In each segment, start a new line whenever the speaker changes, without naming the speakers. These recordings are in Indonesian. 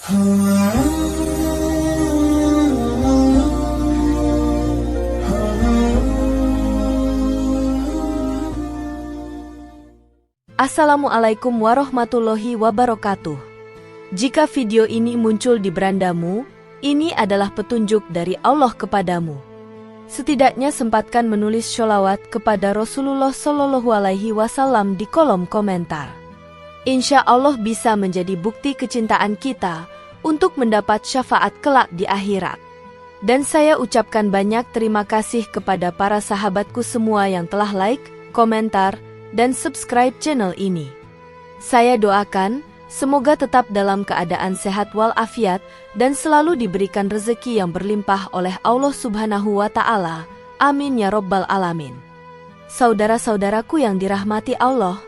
Assalamualaikum warahmatullahi wabarakatuh. Jika video ini muncul di berandamu, ini adalah petunjuk dari Allah kepadamu. Setidaknya sempatkan menulis sholawat kepada Rasulullah Shallallahu Alaihi Wasallam di kolom komentar. Insya Allah bisa menjadi bukti kecintaan kita untuk mendapat syafaat kelak di akhirat. Dan saya ucapkan banyak terima kasih kepada para sahabatku semua yang telah like, komentar, dan subscribe channel ini. Saya doakan, semoga tetap dalam keadaan sehat walafiat dan selalu diberikan rezeki yang berlimpah oleh Allah Subhanahu wa Ta'ala. Amin ya Rabbal Alamin. Saudara-saudaraku yang dirahmati Allah,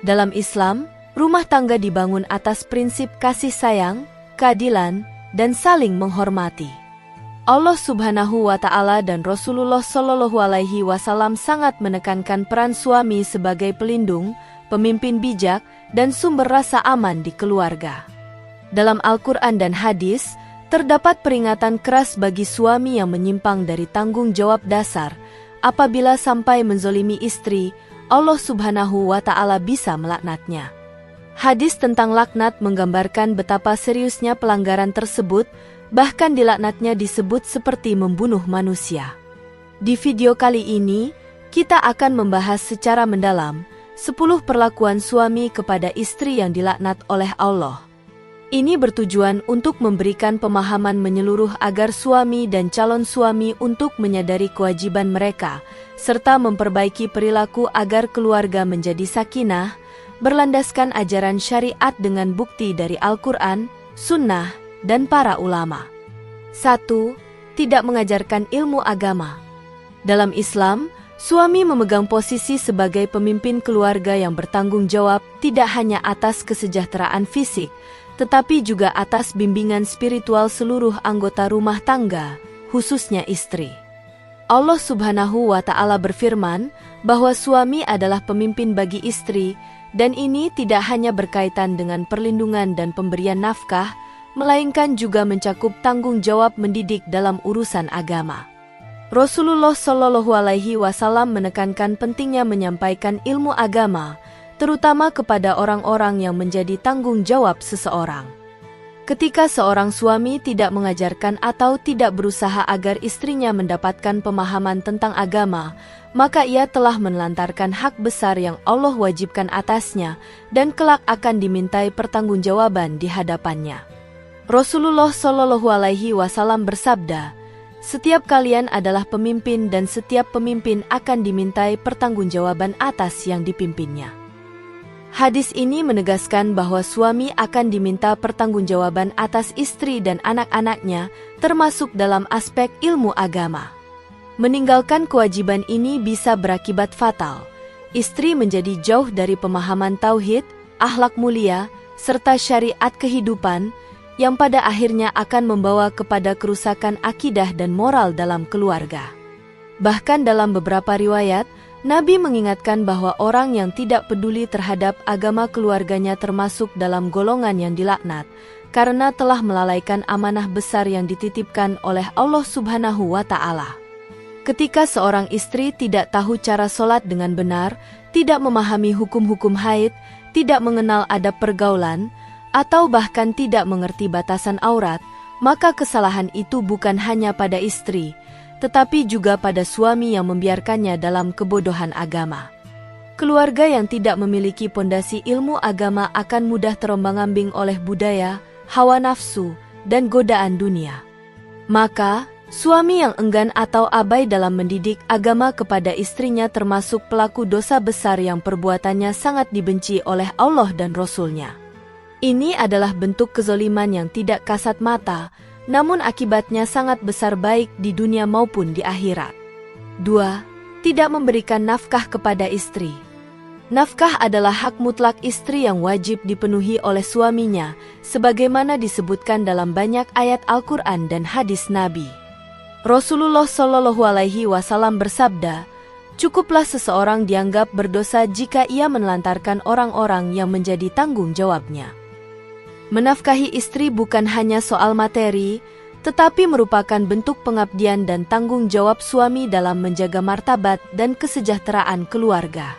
dalam Islam, rumah tangga dibangun atas prinsip kasih sayang, keadilan, dan saling menghormati. Allah Subhanahu wa Ta'ala dan Rasulullah Shallallahu Alaihi Wasallam sangat menekankan peran suami sebagai pelindung, pemimpin bijak, dan sumber rasa aman di keluarga. Dalam Al-Quran dan hadis, terdapat peringatan keras bagi suami yang menyimpang dari tanggung jawab dasar. Apabila sampai menzolimi istri, Allah Subhanahu wa Ta'ala bisa melaknatnya. Hadis tentang laknat menggambarkan betapa seriusnya pelanggaran tersebut. Bahkan dilaknatnya disebut seperti membunuh manusia. Di video kali ini, kita akan membahas secara mendalam 10 perlakuan suami kepada istri yang dilaknat oleh Allah. Ini bertujuan untuk memberikan pemahaman menyeluruh agar suami dan calon suami untuk menyadari kewajiban mereka, serta memperbaiki perilaku agar keluarga menjadi sakinah, berlandaskan ajaran syariat dengan bukti dari Al-Quran, Sunnah, dan para ulama. 1. Tidak mengajarkan ilmu agama. Dalam Islam, suami memegang posisi sebagai pemimpin keluarga yang bertanggung jawab tidak hanya atas kesejahteraan fisik, tetapi juga atas bimbingan spiritual seluruh anggota rumah tangga, khususnya istri. Allah Subhanahu wa Ta'ala berfirman bahwa suami adalah pemimpin bagi istri, dan ini tidak hanya berkaitan dengan perlindungan dan pemberian nafkah, melainkan juga mencakup tanggung jawab mendidik dalam urusan agama. Rasulullah Shallallahu Alaihi Wasallam menekankan pentingnya menyampaikan ilmu agama, terutama kepada orang-orang yang menjadi tanggung jawab seseorang. Ketika seorang suami tidak mengajarkan atau tidak berusaha agar istrinya mendapatkan pemahaman tentang agama, maka ia telah menelantarkan hak besar yang Allah wajibkan atasnya dan kelak akan dimintai pertanggungjawaban di hadapannya. Rasulullah Shallallahu Alaihi Wasallam bersabda, "Setiap kalian adalah pemimpin dan setiap pemimpin akan dimintai pertanggungjawaban atas yang dipimpinnya." Hadis ini menegaskan bahwa suami akan diminta pertanggungjawaban atas istri dan anak-anaknya, termasuk dalam aspek ilmu agama. Meninggalkan kewajiban ini bisa berakibat fatal. Istri menjadi jauh dari pemahaman tauhid, akhlak mulia, serta syariat kehidupan, yang pada akhirnya akan membawa kepada kerusakan akidah dan moral dalam keluarga. Bahkan dalam beberapa riwayat, Nabi mengingatkan bahwa orang yang tidak peduli terhadap agama keluarganya termasuk dalam golongan yang dilaknat, karena telah melalaikan amanah besar yang dititipkan oleh Allah Subhanahu wa Ta'ala. Ketika seorang istri tidak tahu cara sholat dengan benar, tidak memahami hukum-hukum haid, tidak mengenal adab pergaulan, atau bahkan tidak mengerti batasan aurat, maka kesalahan itu bukan hanya pada istri, tetapi juga pada suami yang membiarkannya dalam kebodohan agama. Keluarga yang tidak memiliki pondasi ilmu agama akan mudah terombang-ambing oleh budaya, hawa nafsu, dan godaan dunia. Maka, suami yang enggan atau abai dalam mendidik agama kepada istrinya termasuk pelaku dosa besar yang perbuatannya sangat dibenci oleh Allah dan Rasul-Nya. Ini adalah bentuk kezoliman yang tidak kasat mata, namun akibatnya sangat besar baik di dunia maupun di akhirat. 2. Tidak memberikan nafkah kepada istri. Nafkah adalah hak mutlak istri yang wajib dipenuhi oleh suaminya, sebagaimana disebutkan dalam banyak ayat Al-Quran dan hadis Nabi. Rasulullah Shallallahu Alaihi Wasallam bersabda, "Cukuplah seseorang dianggap berdosa jika ia menelantarkan orang-orang yang menjadi tanggung jawabnya." Menafkahi istri bukan hanya soal materi, tetapi merupakan bentuk pengabdian dan tanggung jawab suami dalam menjaga martabat dan kesejahteraan keluarga.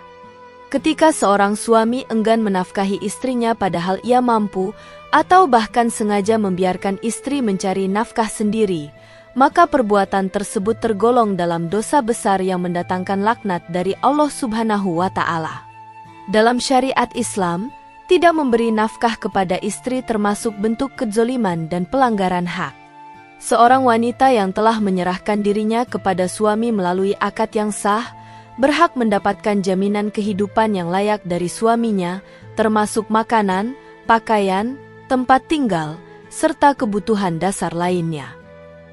Ketika seorang suami enggan menafkahi istrinya padahal ia mampu, atau bahkan sengaja membiarkan istri mencari nafkah sendiri, maka perbuatan tersebut tergolong dalam dosa besar yang mendatangkan laknat dari Allah Subhanahu wa Ta'ala. Dalam syariat Islam, tidak memberi nafkah kepada istri termasuk bentuk kezoliman dan pelanggaran hak. Seorang wanita yang telah menyerahkan dirinya kepada suami melalui akad yang sah, berhak mendapatkan jaminan kehidupan yang layak dari suaminya, termasuk makanan, pakaian, tempat tinggal, serta kebutuhan dasar lainnya.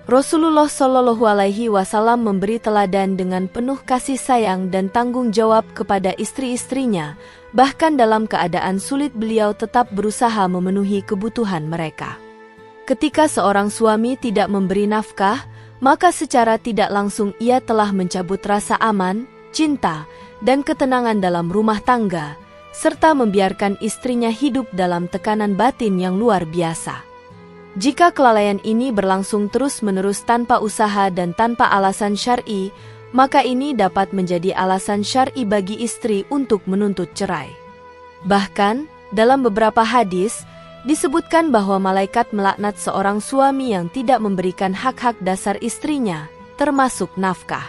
Rasulullah Shallallahu Alaihi Wasallam memberi teladan dengan penuh kasih sayang dan tanggung jawab kepada istri-istrinya, bahkan dalam keadaan sulit beliau tetap berusaha memenuhi kebutuhan mereka. Ketika seorang suami tidak memberi nafkah, maka secara tidak langsung ia telah mencabut rasa aman, cinta, dan ketenangan dalam rumah tangga, serta membiarkan istrinya hidup dalam tekanan batin yang luar biasa. Jika kelalaian ini berlangsung terus-menerus tanpa usaha dan tanpa alasan syar'i, maka ini dapat menjadi alasan syar'i bagi istri untuk menuntut cerai. Bahkan, dalam beberapa hadis, disebutkan bahwa malaikat melaknat seorang suami yang tidak memberikan hak-hak dasar istrinya, termasuk nafkah.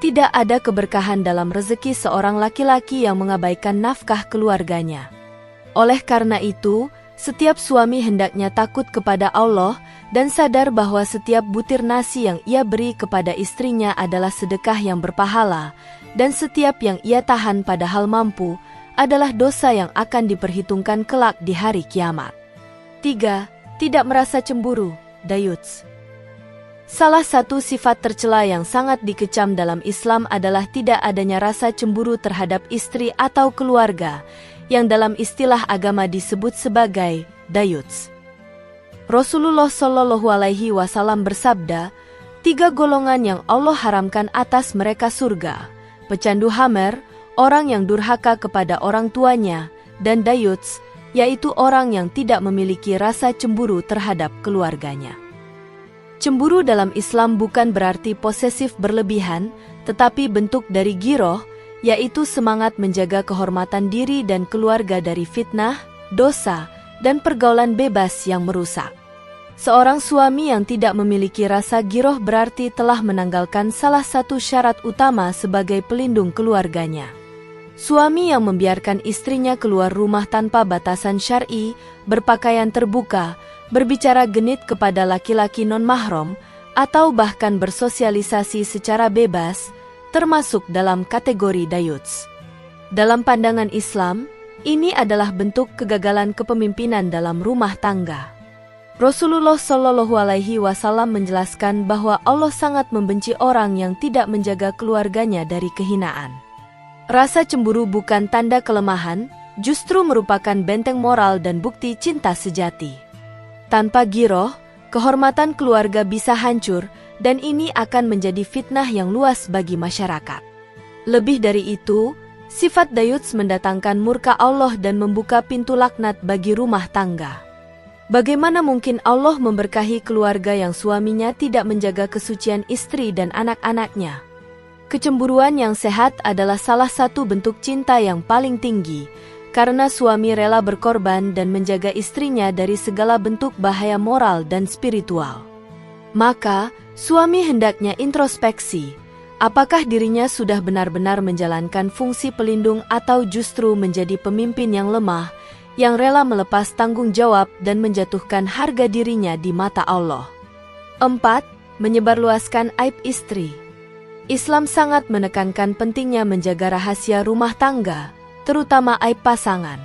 Tidak ada keberkahan dalam rezeki seorang laki-laki yang mengabaikan nafkah keluarganya. Oleh karena itu, setiap suami hendaknya takut kepada Allah dan sadar bahwa setiap butir nasi yang ia beri kepada istrinya adalah sedekah yang berpahala, dan setiap yang ia tahan padahal mampu adalah dosa yang akan diperhitungkan kelak di hari kiamat. 3. Tidak merasa cemburu, dayuts. Salah satu sifat tercela yang sangat dikecam dalam Islam adalah tidak adanya rasa cemburu terhadap istri atau keluarga, yang dalam istilah agama disebut sebagai dayuts. Rasulullah Shallallahu Alaihi Wasallam bersabda, 3 golongan yang Allah haramkan atas mereka surga: pecandu hamer, orang yang durhaka kepada orang tuanya, dan dayuts, yaitu orang yang tidak memiliki rasa cemburu terhadap keluarganya. Cemburu dalam Islam bukan berarti posesif berlebihan, tetapi bentuk dari giroh, yaitu semangat menjaga kehormatan diri dan keluarga dari fitnah, dosa, dan pergaulan bebas yang merusak. Seorang suami yang tidak memiliki rasa giroh berarti telah menanggalkan salah satu syarat utama sebagai pelindung keluarganya. Suami yang membiarkan istrinya keluar rumah tanpa batasan syar'i, berpakaian terbuka, berbicara genit kepada laki-laki non-mahram, atau bahkan bersosialisasi secara bebas, termasuk dalam kategori dayuts. Dalam pandangan Islam, ini adalah bentuk kegagalan kepemimpinan dalam rumah tangga. Rasulullah Shallallahu Alaihi Wasallam menjelaskan bahwa Allah sangat membenci orang yang tidak menjaga keluarganya dari kehinaan. Rasa cemburu bukan tanda kelemahan, justru merupakan benteng moral dan bukti cinta sejati. Tanpa giroh, kehormatan keluarga bisa hancur, dan ini akan menjadi fitnah yang luas bagi masyarakat. Lebih dari itu, sifat dayuts mendatangkan murka Allah dan membuka pintu laknat bagi rumah tangga. Bagaimana mungkin Allah memberkahi keluarga yang suaminya tidak menjaga kesucian istri dan anak-anaknya? Kecemburuan yang sehat adalah salah satu bentuk cinta yang paling tinggi, karena suami rela berkorban dan menjaga istrinya dari segala bentuk bahaya moral dan spiritual. Maka, suami hendaknya introspeksi, apakah dirinya sudah benar-benar menjalankan fungsi pelindung atau justru menjadi pemimpin yang lemah, yang rela melepas tanggung jawab dan menjatuhkan harga dirinya di mata Allah. 4. Menyebarluaskan aib istri. Islam sangat menekankan pentingnya menjaga rahasia rumah tangga, terutama aib pasangan.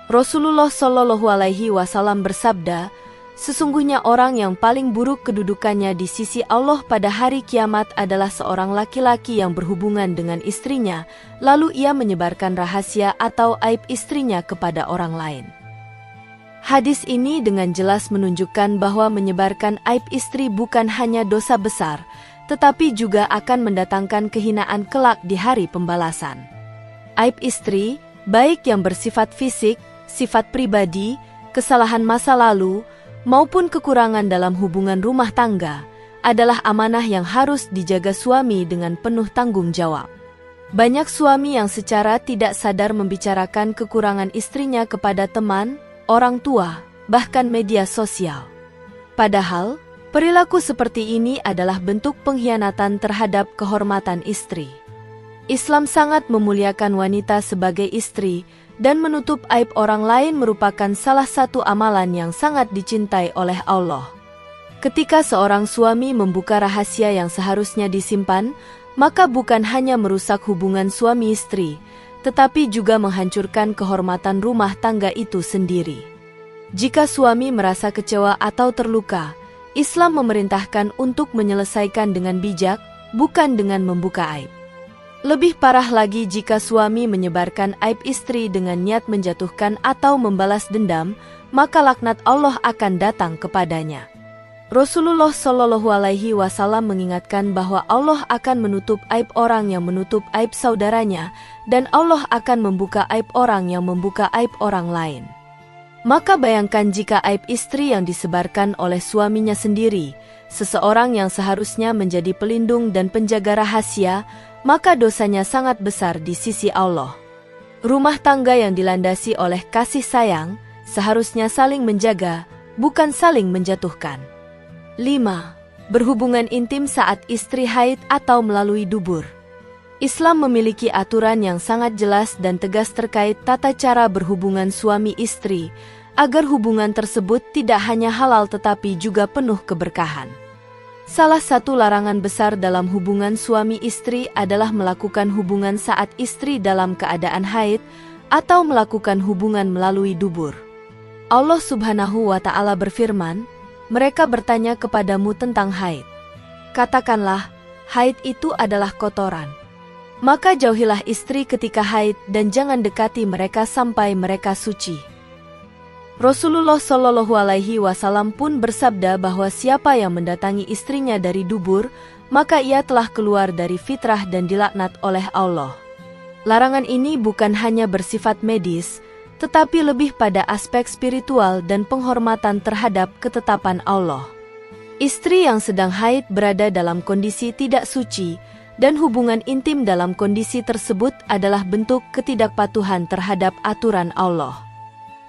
Rasulullah Shallallahu Alaihi Wasallam bersabda, sesungguhnya orang yang paling buruk kedudukannya di sisi Allah pada hari kiamat adalah seorang laki-laki yang berhubungan dengan istrinya, lalu ia menyebarkan rahasia atau aib istrinya kepada orang lain. Hadis ini dengan jelas menunjukkan bahwa menyebarkan aib istri bukan hanya dosa besar, tetapi juga akan mendatangkan kehinaan kelak di hari pembalasan. Aib istri, baik yang bersifat fisik, sifat pribadi, kesalahan masa lalu, maupun kekurangan dalam hubungan rumah tangga adalah amanah yang harus dijaga suami dengan penuh tanggung jawab. Banyak suami yang secara tidak sadar membicarakan kekurangan istrinya kepada teman, orang tua, bahkan media sosial. Padahal, perilaku seperti ini adalah bentuk pengkhianatan terhadap kehormatan istri. Islam sangat memuliakan wanita sebagai istri, dan menutup aib orang lain merupakan salah satu amalan yang sangat dicintai oleh Allah. Ketika seorang suami membuka rahasia yang seharusnya disimpan, maka bukan hanya merusak hubungan suami istri, tetapi juga menghancurkan kehormatan rumah tangga itu sendiri. Jika suami merasa kecewa atau terluka, Islam memerintahkan untuk menyelesaikan dengan bijak, bukan dengan membuka aib. Lebih parah lagi jika suami menyebarkan aib istri dengan niat menjatuhkan atau membalas dendam, maka laknat Allah akan datang kepadanya. Rasulullah Shallallahu Alaihi Wasallam mengingatkan bahwa Allah akan menutup aib orang yang menutup aib saudaranya, dan Allah akan membuka aib orang yang membuka aib orang lain. Maka bayangkan jika aib istri yang disebarkan oleh suaminya sendiri, seseorang yang seharusnya menjadi pelindung dan penjaga rahasia, maka dosanya sangat besar di sisi Allah. Rumah tangga yang dilandasi oleh kasih sayang, seharusnya saling menjaga, bukan saling menjatuhkan. 5. Berhubungan intim saat istri haid atau melalui dubur. Islam memiliki aturan yang sangat jelas dan tegas terkait tata cara berhubungan suami istri, agar hubungan tersebut tidak hanya halal tetapi juga penuh keberkahan. Salah satu larangan besar dalam hubungan suami istri adalah melakukan hubungan saat istri dalam keadaan haid atau melakukan hubungan melalui dubur. Allah Subhanahu wa Ta'ala berfirman, "Mereka bertanya kepadamu tentang haid. Katakanlah, haid itu adalah kotoran. Maka jauhilah istri ketika haid dan jangan dekati mereka sampai mereka suci." Rasulullah Shallallahu Alaihi Wasallam pun bersabda bahwa siapa yang mendatangi istrinya dari dubur, maka ia telah keluar dari fitrah dan dilaknat oleh Allah. Larangan ini bukan hanya bersifat medis, tetapi lebih pada aspek spiritual dan penghormatan terhadap ketetapan Allah. Istri yang sedang haid berada dalam kondisi tidak suci, dan hubungan intim dalam kondisi tersebut adalah bentuk ketidakpatuhan terhadap aturan Allah.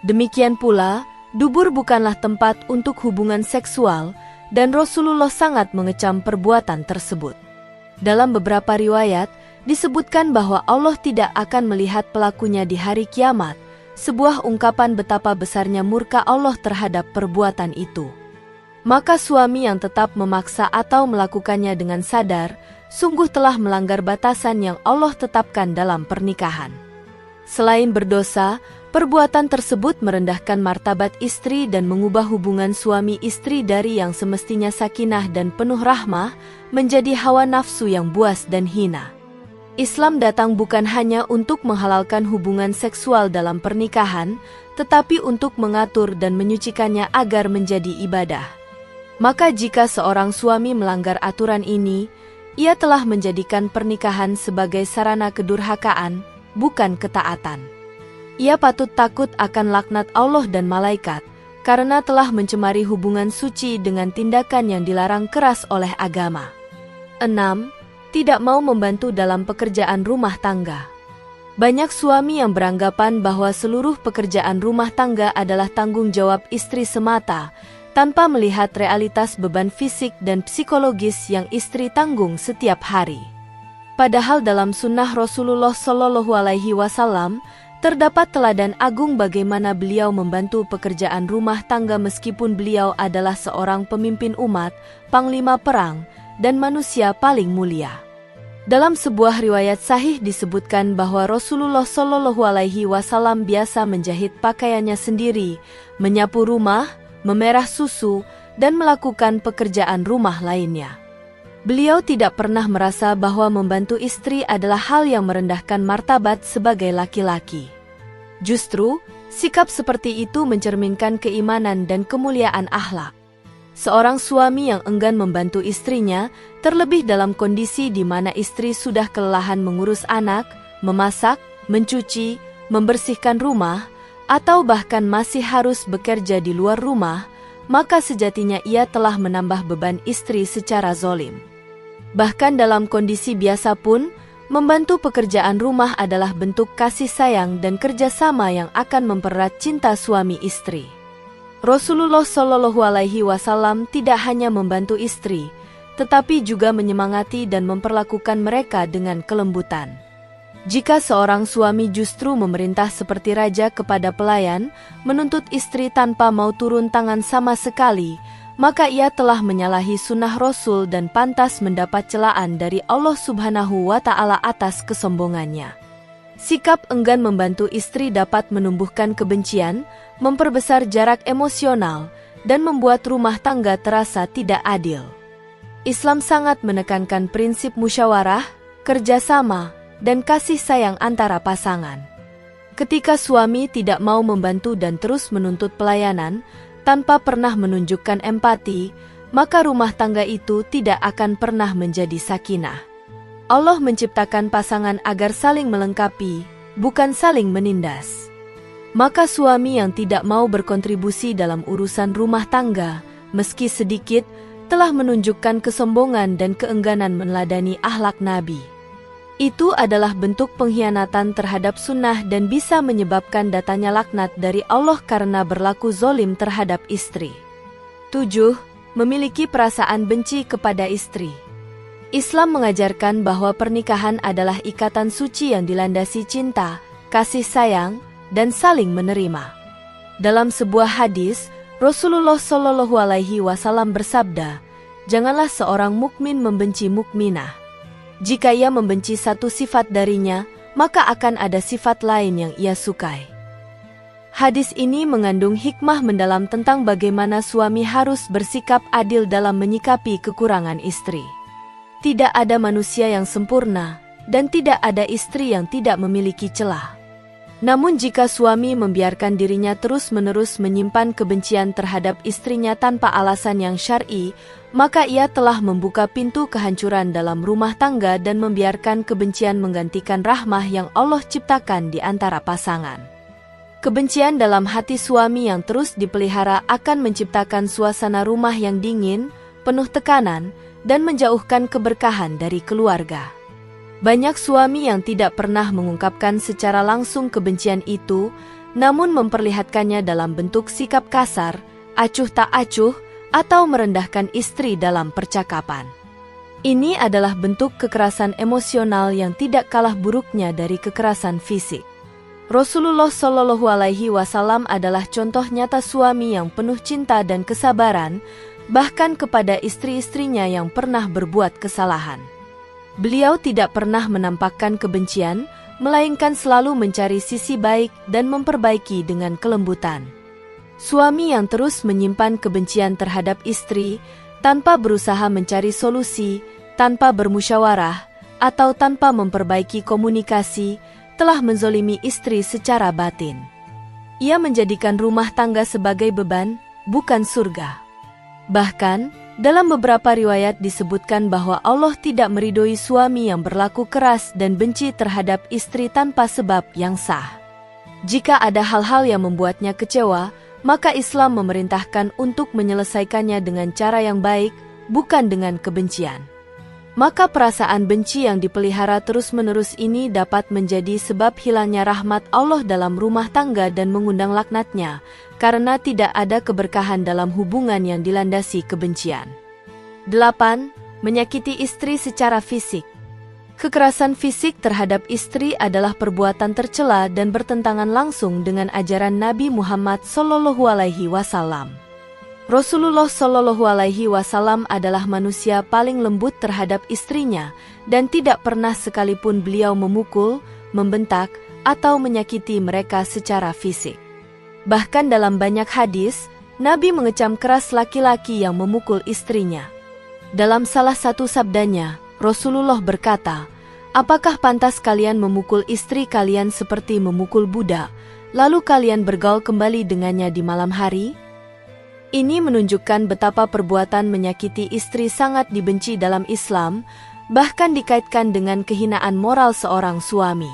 Demikian pula, dubur bukanlah tempat untuk hubungan seksual, dan Rasulullah sangat mengecam perbuatan tersebut. Dalam beberapa riwayat, disebutkan bahwa Allah tidak akan melihat pelakunya di hari kiamat, sebuah ungkapan betapa besarnya murka Allah terhadap perbuatan itu. Maka suami yang tetap memaksa atau melakukannya dengan sadar, sungguh telah melanggar batasan yang Allah tetapkan dalam pernikahan. Selain berdosa, perbuatan tersebut merendahkan martabat istri dan mengubah hubungan suami istri dari yang semestinya sakinah dan penuh rahmah, menjadi hawa nafsu yang buas dan hina. Islam datang bukan hanya untuk menghalalkan hubungan seksual dalam pernikahan, tetapi untuk mengatur dan menyucikannya agar menjadi ibadah. Maka jika seorang suami melanggar aturan ini, ia telah menjadikan pernikahan sebagai sarana kedurhakaan, bukan ketaatan. Ia patut takut akan laknat Allah dan malaikat, karena telah mencemari hubungan suci dengan tindakan yang dilarang keras oleh agama. 6. Tidak mau membantu dalam pekerjaan rumah tangga. Banyak suami yang beranggapan bahwa seluruh pekerjaan rumah tangga adalah tanggung jawab istri semata, tanpa melihat realitas beban fisik dan psikologis yang istri tanggung setiap hari. Padahal dalam sunnah Rasulullah Shallallahu Alaihi Wasallam, terdapat teladan agung bagaimana beliau membantu pekerjaan rumah tangga meskipun beliau adalah seorang pemimpin umat, panglima perang, dan manusia paling mulia. Dalam sebuah riwayat sahih disebutkan bahwa Rasulullah Shallallahu Alaihi Wasallam biasa menjahit pakaiannya sendiri, menyapu rumah, memerah susu, dan melakukan pekerjaan rumah lainnya. Beliau tidak pernah merasa bahwa membantu istri adalah hal yang merendahkan martabat sebagai laki-laki. Justru, sikap seperti itu mencerminkan keimanan dan kemuliaan akhlak. Seorang suami yang enggan membantu istrinya, terlebih dalam kondisi di mana istri sudah kelelahan mengurus anak, memasak, mencuci, membersihkan rumah, atau bahkan masih harus bekerja di luar rumah, maka sejatinya ia telah menambah beban istri secara zolim. Bahkan dalam kondisi biasa pun, membantu pekerjaan rumah adalah bentuk kasih sayang dan kerjasama yang akan mempererat cinta suami istri. Rasulullah Shallallahu Alaihi Wasallam tidak hanya membantu istri, tetapi juga menyemangati dan memperlakukan mereka dengan kelembutan. Jika seorang suami justru memerintah seperti raja kepada pelayan, menuntut istri tanpa mau turun tangan sama sekali, maka ia telah menyalahi sunnah Rasul dan pantas mendapat celaan dari Allah Subhanahu wa Ta'ala atas kesombongannya. Sikap enggan membantu istri dapat menumbuhkan kebencian, memperbesar jarak emosional, dan membuat rumah tangga terasa tidak adil. Islam sangat menekankan prinsip musyawarah, kerjasama, dan kasih sayang antara pasangan. Ketika suami tidak mau membantu dan terus menuntut pelayanan, tanpa pernah menunjukkan empati, maka rumah tangga itu tidak akan pernah menjadi sakinah. Allah menciptakan pasangan agar saling melengkapi, bukan saling menindas. Maka suami yang tidak mau berkontribusi dalam urusan rumah tangga, meski sedikit, telah menunjukkan kesombongan dan keengganan meneladani akhlak Nabi. Itu adalah bentuk pengkhianatan terhadap sunnah dan bisa menyebabkan datanya laknat dari Allah karena berlaku zolim terhadap istri. 7. Memiliki perasaan benci kepada istri. Islam mengajarkan bahwa pernikahan adalah ikatan suci yang dilandasi cinta, kasih sayang, dan saling menerima. Dalam sebuah hadis, Rasulullah Shallallahu Alaihi Wasallam bersabda, "Janganlah seorang mukmin membenci mukminah. Jika ia membenci satu sifat darinya, maka akan ada sifat lain yang ia sukai." Hadis ini mengandung hikmah mendalam tentang bagaimana suami harus bersikap adil dalam menyikapi kekurangan istri. Tidak ada manusia yang sempurna, dan tidak ada istri yang tidak memiliki celah. Namun jika suami membiarkan dirinya terus-menerus menyimpan kebencian terhadap istrinya tanpa alasan yang syar'i, maka ia telah membuka pintu kehancuran dalam rumah tangga dan membiarkan kebencian menggantikan rahmah yang Allah ciptakan di antara pasangan. Kebencian dalam hati suami yang terus dipelihara akan menciptakan suasana rumah yang dingin, penuh tekanan, dan menjauhkan keberkahan dari keluarga. Banyak suami yang tidak pernah mengungkapkan secara langsung kebencian itu, namun memperlihatkannya dalam bentuk sikap kasar, acuh tak acuh, atau merendahkan istri dalam percakapan. Ini adalah bentuk kekerasan emosional yang tidak kalah buruknya dari kekerasan fisik. Rasulullah Shallallahu Alaihi Wasallam adalah contoh nyata suami yang penuh cinta dan kesabaran, bahkan kepada istri-istrinya yang pernah berbuat kesalahan. Beliau tidak pernah menampakkan kebencian, melainkan selalu mencari sisi baik dan memperbaiki dengan kelembutan. Suami yang terus menyimpan kebencian terhadap istri, tanpa berusaha mencari solusi, tanpa bermusyawarah, atau tanpa memperbaiki komunikasi, telah menzolimi istri secara batin. Ia menjadikan rumah tangga sebagai beban, bukan surga. Bahkan, dalam beberapa riwayat disebutkan bahwa Allah tidak meridhoi suami yang berlaku keras dan benci terhadap istri tanpa sebab yang sah. Jika ada hal-hal yang membuatnya kecewa, maka Islam memerintahkan untuk menyelesaikannya dengan cara yang baik, bukan dengan kebencian. Maka perasaan benci yang dipelihara terus-menerus ini dapat menjadi sebab hilangnya rahmat Allah dalam rumah tangga dan mengundang laknatnya, karena tidak ada keberkahan dalam hubungan yang dilandasi kebencian. 8. Menyakiti istri secara fisik. Kekerasan fisik terhadap istri adalah perbuatan tercela dan bertentangan langsung dengan ajaran Nabi Muhammad SAW. Rasulullah Shallallahu Alaihi Wasallam adalah manusia paling lembut terhadap istrinya dan tidak pernah sekalipun beliau memukul, membentak, atau menyakiti mereka secara fisik. Bahkan dalam banyak hadis, Nabi mengecam keras laki-laki yang memukul istrinya. Dalam salah satu sabdanya, Rasulullah berkata, "Apakah pantas kalian memukul istri kalian seperti memukul budak, lalu kalian bergaul kembali dengannya di malam hari?" Ini menunjukkan betapa perbuatan menyakiti istri sangat dibenci dalam Islam, bahkan dikaitkan dengan kehinaan moral seorang suami.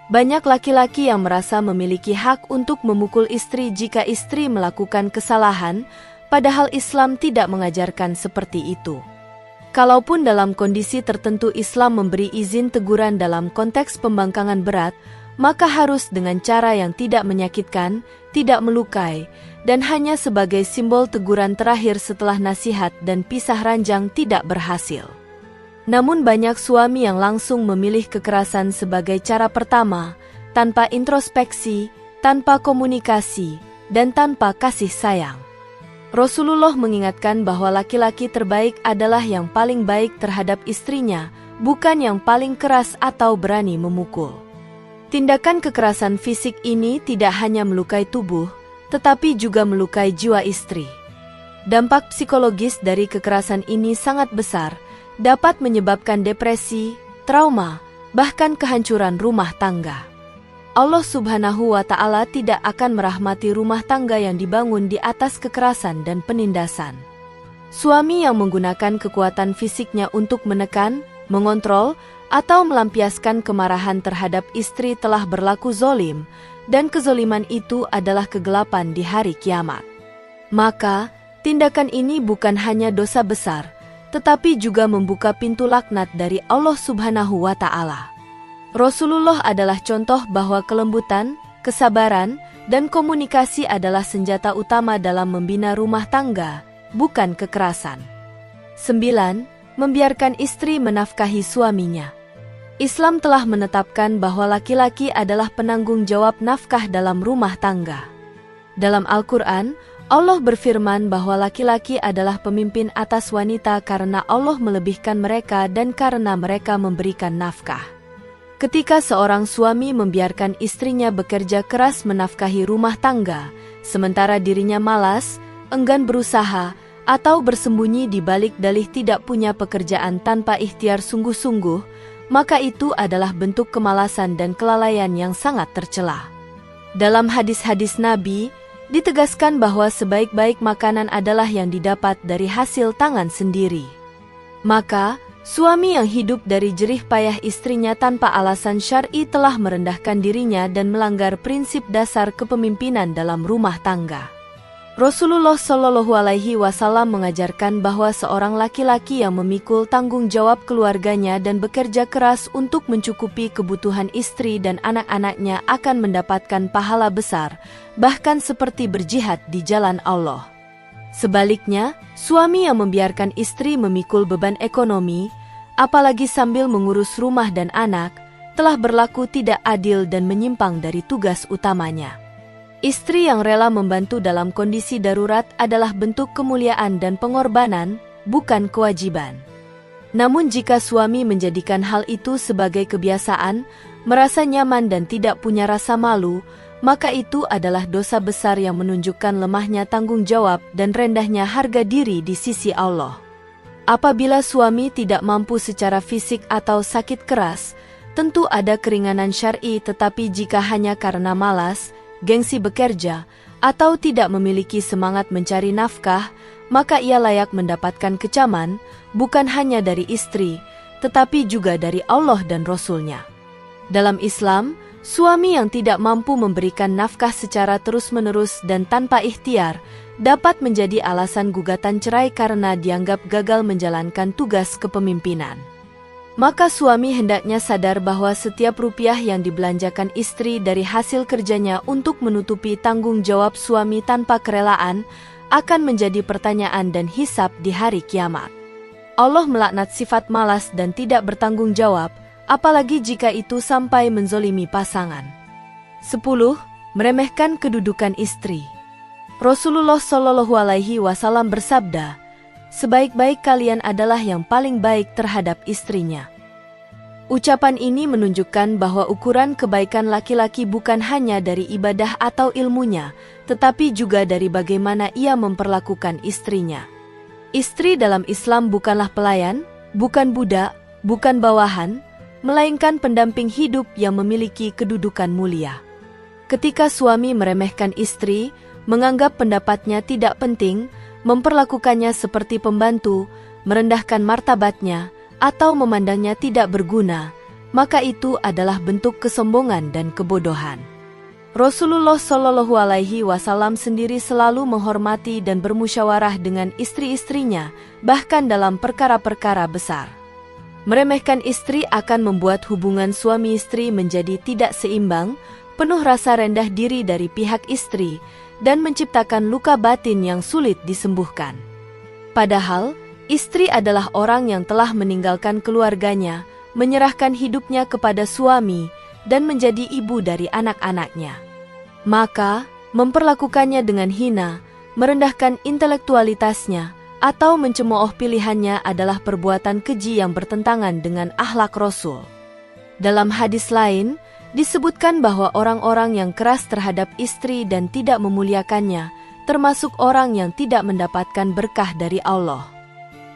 Banyak laki-laki yang merasa memiliki hak untuk memukul istri jika istri melakukan kesalahan, padahal Islam tidak mengajarkan seperti itu. Kalaupun dalam kondisi tertentu Islam memberi izin teguran dalam konteks pembangkangan berat, maka harus dengan cara yang tidak menyakitkan, tidak melukai, dan hanya sebagai simbol teguran terakhir setelah nasihat dan pisah ranjang tidak berhasil. Namun banyak suami yang langsung memilih kekerasan sebagai cara pertama, tanpa introspeksi, tanpa komunikasi, dan tanpa kasih sayang. Rasulullah mengingatkan bahwa laki-laki terbaik adalah yang paling baik terhadap istrinya, bukan yang paling keras atau berani memukul. Tindakan kekerasan fisik ini tidak hanya melukai tubuh, tetapi juga melukai jiwa istri. Dampak psikologis dari kekerasan ini sangat besar, dapat menyebabkan depresi, trauma, bahkan kehancuran rumah tangga. Allah Subhanahu wa Ta'ala tidak akan merahmati rumah tangga yang dibangun di atas kekerasan dan penindasan. Suami yang menggunakan kekuatan fisiknya untuk menekan, mengontrol, atau melampiaskan kemarahan terhadap istri telah berlaku zolim, dan kezoliman itu adalah kegelapan di hari kiamat. Maka, tindakan ini bukan hanya dosa besar, tetapi juga membuka pintu laknat dari Allah Subhanahu wa Ta'ala. Rasulullah adalah contoh bahwa kelembutan, kesabaran, dan komunikasi adalah senjata utama dalam membina rumah tangga, bukan kekerasan. 9. Membiarkan istri menafkahi suaminya. Islam telah menetapkan bahwa laki-laki adalah penanggung jawab nafkah dalam rumah tangga. Dalam Al-Quran, Allah berfirman bahwa laki-laki adalah pemimpin atas wanita karena Allah melebihkan mereka dan karena mereka memberikan nafkah. Ketika seorang suami membiarkan istrinya bekerja keras menafkahi rumah tangga, sementara dirinya malas, enggan berusaha, atau bersembunyi di balik dalih tidak punya pekerjaan tanpa ikhtiar sungguh-sungguh, maka itu adalah bentuk kemalasan dan kelalaian yang sangat tercela. Dalam hadis-hadis Nabi, ditegaskan bahwa sebaik-baik makanan adalah yang didapat dari hasil tangan sendiri. Maka, suami yang hidup dari jerih payah istrinya tanpa alasan syar'i telah merendahkan dirinya dan melanggar prinsip dasar kepemimpinan dalam rumah tangga. Rasulullah Shallallahu Alaihi Wasallam mengajarkan bahwa seorang laki-laki yang memikul tanggung jawab keluarganya dan bekerja keras untuk mencukupi kebutuhan istri dan anak-anaknya akan mendapatkan pahala besar, bahkan seperti berjihad di jalan Allah. Sebaliknya, suami yang membiarkan istri memikul beban ekonomi, apalagi sambil mengurus rumah dan anak, telah berlaku tidak adil dan menyimpang dari tugas utamanya. Istri yang rela membantu dalam kondisi darurat adalah bentuk kemuliaan dan pengorbanan, bukan kewajiban. Namun jika suami menjadikan hal itu sebagai kebiasaan, merasa nyaman dan tidak punya rasa malu, maka itu adalah dosa besar yang menunjukkan lemahnya tanggung jawab dan rendahnya harga diri di sisi Allah. Apabila suami tidak mampu secara fisik atau sakit keras, tentu ada keringanan syar'i, tetapi jika hanya karena malas, gengsi bekerja, atau tidak memiliki semangat mencari nafkah, maka ia layak mendapatkan kecaman, bukan hanya dari istri, tetapi juga dari Allah dan Rasul-Nya. Dalam Islam, suami yang tidak mampu memberikan nafkah secara terus-menerus dan tanpa ikhtiar, dapat menjadi alasan gugatan cerai karena dianggap gagal menjalankan tugas kepemimpinan. Maka suami hendaknya sadar bahwa setiap rupiah yang dibelanjakan istri dari hasil kerjanya untuk menutupi tanggung jawab suami tanpa kerelaan akan menjadi pertanyaan dan hisab di hari kiamat. Allah melaknat sifat malas dan tidak bertanggung jawab, apalagi jika itu sampai menzolimi pasangan. 10. Meremehkan kedudukan istri. Rasulullah Shallallahu Alaihi Wasallam bersabda, "Sebaik-baik kalian adalah yang paling baik terhadap istrinya." Ucapan ini menunjukkan bahwa ukuran kebaikan laki-laki bukan hanya dari ibadah atau ilmunya, tetapi juga dari bagaimana ia memperlakukan istrinya. Istri dalam Islam bukanlah pelayan, bukan budak, bukan bawahan, melainkan pendamping hidup yang memiliki kedudukan mulia. Ketika suami meremehkan istri, menganggap pendapatnya tidak penting, memperlakukannya seperti pembantu, merendahkan martabatnya, atau memandangnya tidak berguna, maka itu adalah bentuk kesombongan dan kebodohan. Rasulullah Shallallahu Alaihi Wasallam sendiri selalu menghormati dan bermusyawarah dengan istri-istrinya, bahkan dalam perkara-perkara besar. Meremehkan istri akan membuat hubungan suami istri menjadi tidak seimbang, penuh rasa rendah diri dari pihak istri, dan menciptakan luka batin yang sulit disembuhkan. Padahal, istri adalah orang yang telah meninggalkan keluarganya, menyerahkan hidupnya kepada suami, dan menjadi ibu dari anak-anaknya. Maka, memperlakukannya dengan hina, merendahkan intelektualitasnya, atau mencemooh pilihannya adalah perbuatan keji yang bertentangan dengan akhlak Rasul. Dalam hadis lain, disebutkan bahwa orang-orang yang keras terhadap istri dan tidak memuliakannya, termasuk orang yang tidak mendapatkan berkah dari Allah.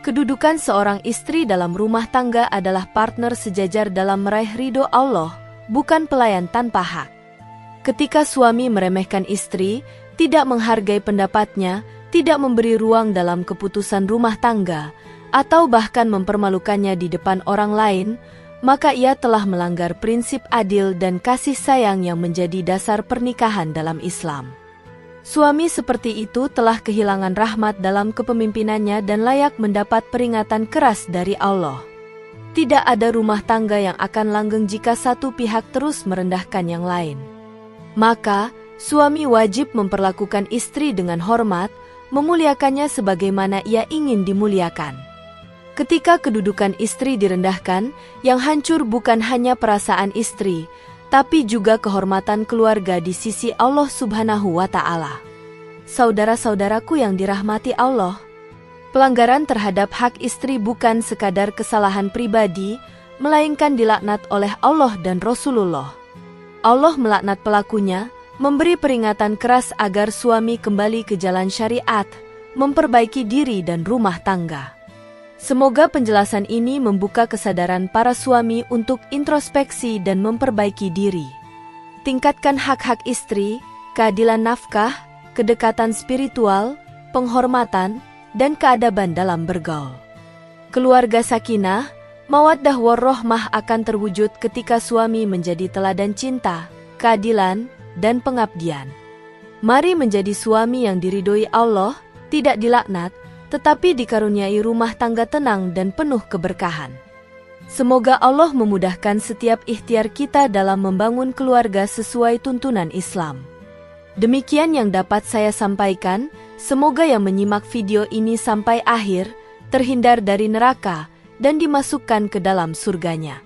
Kedudukan seorang istri dalam rumah tangga adalah partner sejajar dalam meraih ridho Allah, bukan pelayan tanpa hak. Ketika suami meremehkan istri, tidak menghargai pendapatnya, tidak memberi ruang dalam keputusan rumah tangga, atau bahkan mempermalukannya di depan orang lain, maka ia telah melanggar prinsip adil dan kasih sayang yang menjadi dasar pernikahan dalam Islam. Suami seperti itu telah kehilangan rahmat dalam kepemimpinannya dan layak mendapat peringatan keras dari Allah. Tidak ada rumah tangga yang akan langgeng jika satu pihak terus merendahkan yang lain. Maka, suami wajib memperlakukan istri dengan hormat, memuliakannya sebagaimana ia ingin dimuliakan. Ketika kedudukan istri direndahkan, yang hancur bukan hanya perasaan istri, tapi juga kehormatan keluarga di sisi Allah Subhanahu wa Ta'ala. Saudara-saudaraku yang dirahmati Allah, pelanggaran terhadap hak istri bukan sekadar kesalahan pribadi, melainkan dilaknat oleh Allah dan Rasulullah. Allah melaknat pelakunya, memberi peringatan keras agar suami kembali ke jalan syariat, memperbaiki diri dan rumah tangga. Semoga penjelasan ini membuka kesadaran para suami untuk introspeksi dan memperbaiki diri. Tingkatkan hak-hak istri, keadilan nafkah, kedekatan spiritual, penghormatan, dan keadaban dalam bergaul. Keluarga sakinah, mawaddah warahmah akan terwujud ketika suami menjadi teladan cinta, keadilan, dan pengabdian. Mari menjadi suami yang diridhoi Allah, tidak dilaknat, tetapi dikaruniai rumah tangga tenang dan penuh keberkahan. Semoga Allah memudahkan setiap ikhtiar kita dalam membangun keluarga sesuai tuntunan Islam. Demikian yang dapat saya sampaikan, semoga yang menyimak video ini sampai akhir, terhindar dari neraka, dan dimasukkan ke dalam surganya.